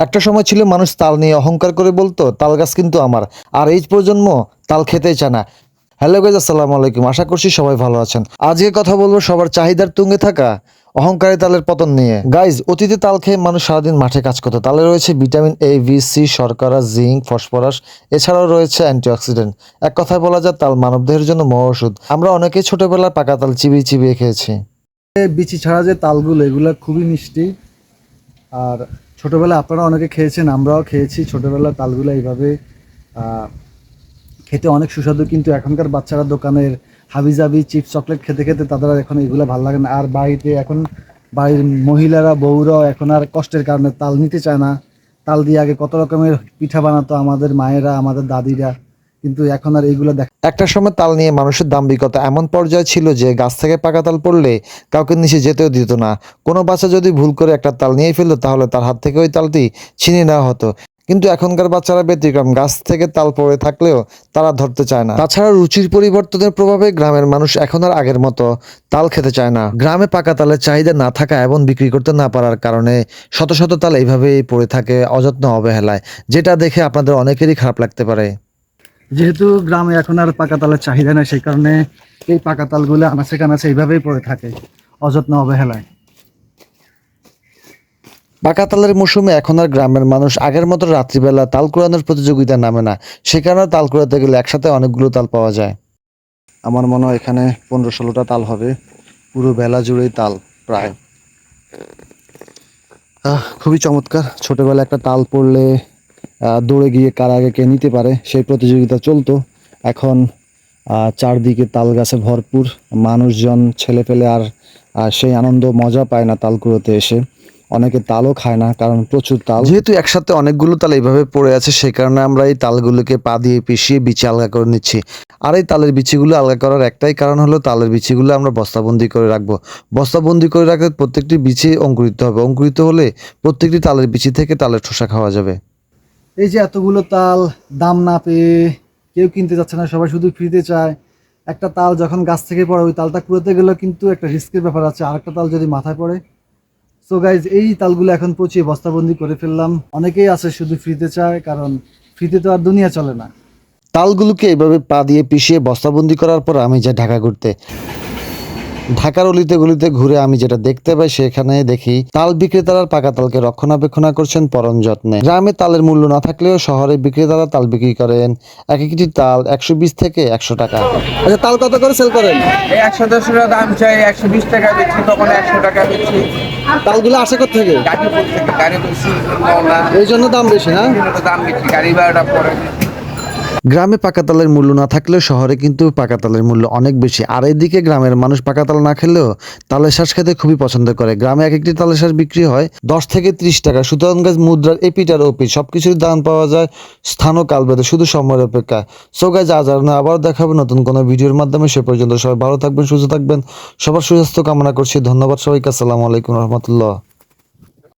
একটা সময় ছিল মানুষ তাল নিয়ে অহংকার করে বলতো তাল গাছ কিন্তু আমার। আর এই প্রজন্ম তাল খেতেই চায় না। হ্যালো গাইজ, আসসালামু আলাইকুম। আশা করছি সবাই ভালো আছেন। আজকে কথা বলবো সবার চাহিদার তুঙ্গে থাকা অহংকারী তালের পতন নিয়ে। গাইজ, অতীতে তাল খেয়ে মানুষ সারাদিন মাঠে কাজ করতো। তালে রয়েছে ভিটামিন এ, বি, সি, শর্করা, জিঙ্ক, ফসফরাস, এছাড়াও রয়েছে অ্যান্টিঅক্সিডেন্ট। এক কথায় বলা যায় তাল মানবদেহের জন্য মহা ওষুধ। আমরা অনেকেই ছোটবেলায় পাকা তাল চিবিয়ে চিবিয়ে খেয়েছি। বিচি ছাড়া যে তালগুলো এগুলো খুবই মিষ্টি। আর ছোটোবেলায় আপনারা অনেকে খেয়েছেন, আমরাও খেয়েছি ছোটোবেলায় তালগুলো এইভাবে খেতে অনেক সুস্বাদু। কিন্তু এখনকার বাচ্চারা দোকানের হাবিজাবি চিপস চকলেট খেতে খেতে তাদের আর এখন এগুলো ভালো লাগে না। আর বাড়িতে এখন বাড়ির মহিলারা বউরাও এখন আর কষ্টের কারণে তাল নিতে চায় না। তাল দিয়ে আগে কত রকমের পিঠা বানাতো আমাদের মায়েরা, আমাদের দাদিরা, কিন্তু এখন আর এইগুলো একটা সময় তাল নিয়ে মানুষের দাম্ভিকতা এমন পর্যায়ে ছিল যে গাছ থেকে পাকা তাল পড়লে কাউকে নিচে যেতেও দিত না। কোনো বাচ্চা যদি ভুল করে একটা তাল নিয়ে ফেলতো তাহলে তার হাত থেকে ওই তালটি ছিনিয়ে নেওয়া হতো। কিন্তু এখনকার বাচ্চারা ব্যতিক্রম, গাছ থেকে তাল পড়ে থাকলেও তারা ধরতে চায় না। তাছাড়া রুচির পরিবর্তনের প্রভাবে গ্রামের মানুষ এখন আর আগের মতো তাল খেতে চায় না। গ্রামে পাকা তালের চাহিদা না থাকা এবং বিক্রি করতে না পারার কারণে শত শত তাল এইভাবেই পড়ে থাকে অযত্ন অবহেলায়, যেটা দেখে আপনাদের অনেকেরই খারাপ লাগতে পারে। যেহেতু গ্রামে এখন আর পাকা তালের চাহিদা নেই, সেই কারণে এই পাকা তালগুলো আনাচে কানাচে এইভাবেই পড়ে থাকে অযত্ন অবহেলায়। পাকা তালের মৌসুমে এখন আর গ্রামের মানুষ আগের মতো রাত্রিবেলা তাল কুড়ানোর প্রতিযোগিতা নামে না। সে কারণে তাল কুড়াতে গেলে একসাথে অনেকগুলো তাল পাওয়া যায়। আমার মনে হয় এখানে 15-16টা তাল হবে, পুরো বেলা জুড়েই তাল প্রায়। খুবই চমৎকার। ছোটবেলা একটা তাল পড়লে দৌড়ে গিয়ে কার আগে কে নিতে পারে সেই প্রতিযোগিতা চলতো। এখন চারদিকে তাল গাছে ভরপুর, মানুষজন ছেলেপেলে আর সেই আনন্দ মজা পায় না তাল কুড়োতে এসে। অনেকে তালও খায় না, কারণ প্রচুর তাল। যেহেতু একসাথে অনেকগুলো তাল এইভাবে পড়ে আছে, সেই কারণে আমরা এই তালগুলোকে পা দিয়ে পিষিয়ে বিচি আলগা করে নিচ্ছি। আর এই তালের বিচিগুলো আলগা করার একটাই কারণ হলো তালের বিচিগুলো আমরা বস্তাবন্দি করে রাখবো। বস্তাবন্দি করে রাখলে প্রত্যেকটি বিচি অঙ্কুরিত হবে। অঙ্কুরিত হলে প্রত্যেকটি তালের বিচি থেকে তালের খোসা খাওয়া যাবে। এই যে এতগুলো তাল দাম না পেয়ে কেউ কিনতে যাচ্ছে না, সবাই শুধু ফ্রিতে চায়। একটা তাল যখন গাছ থেকে পড়ে ওই তালটা কুড়োতে গেলেও কিন্তু একটা রিস্কের ব্যাপার আছে, আরেকটা তাল যদি মাথায় পড়ে। সো গাইজ, এই তালগুলো এখন পচিয়ে বস্তাবন্দি করে ফেললাম। অনেকেই আছে শুধু ফ্রিতে চায়, কারণ ফ্রিতে তো আর দুনিয়া চলে না। তালগুলোকে এইভাবে পা দিয়ে পিষিয়ে বস্তাবন্দি করার পর আমি যাই ঢাকা ঘুরতে। ঢাকার অলিতে গলিতে ঘুরে আমি যেটা দেখতে পাই, সেখানে দেখি তাল বিক্রেতারা পাকা তালকে রক্ষণাবেক্ষণ করছেন পরম যত্নে। গ্রামে তালের মূল্য না থাকলেও শহরে বিক্রেতারা তাল বিক্রি করেন এক একটি তাল 120 থেকে 100 টাকা। আচ্ছা, তাল কত করে সেল করেন? 110 টাকা দাম চাই, 120 টাকা বেচি, কখনো 100 টাকা বেচি। তালগুলো আসে কোথা থেকে? গাজীপুর থেকে গাড়ি বেশি মাওনা, এই জন্য দাম বেশি না? দাম বেশি, গাড়ি ভাড়াটা পড়ে। গ্রামে পাকা তালের মূল্য না থাকলেও শহরে কিন্তু পাকা তালের মূল্য অনেক বেশি। আর এইদিকে গ্রামের মানুষ পাকা তাল না খেলেও তালের শ্বাস খেতে খুবই পছন্দ করে। গ্রামে এক একটি তালের শ্বাস বিক্রি হয় 10 থেকে 30 টাকা। সুতরাং গাছ মুদ্রার এপিট আর ওপিট সবকিছুর দাম পাওয়া যায় স্থান ও কালভেদে, শুধু সময়ের অপেক্ষা। সো গাইজ, আজ আর না, আবার দেখাবে নতুন কোনো ভিডিওর মাধ্যমে। সে পর্যন্ত সবাই ভালো থাকবেন, সুস্থ থাকবেন। সবার সুস্বাস্থ্য কামনা করছি। ধন্যবাদ সবাইকে। আসসালামু আলাইকুম রহমতুল্লাহ।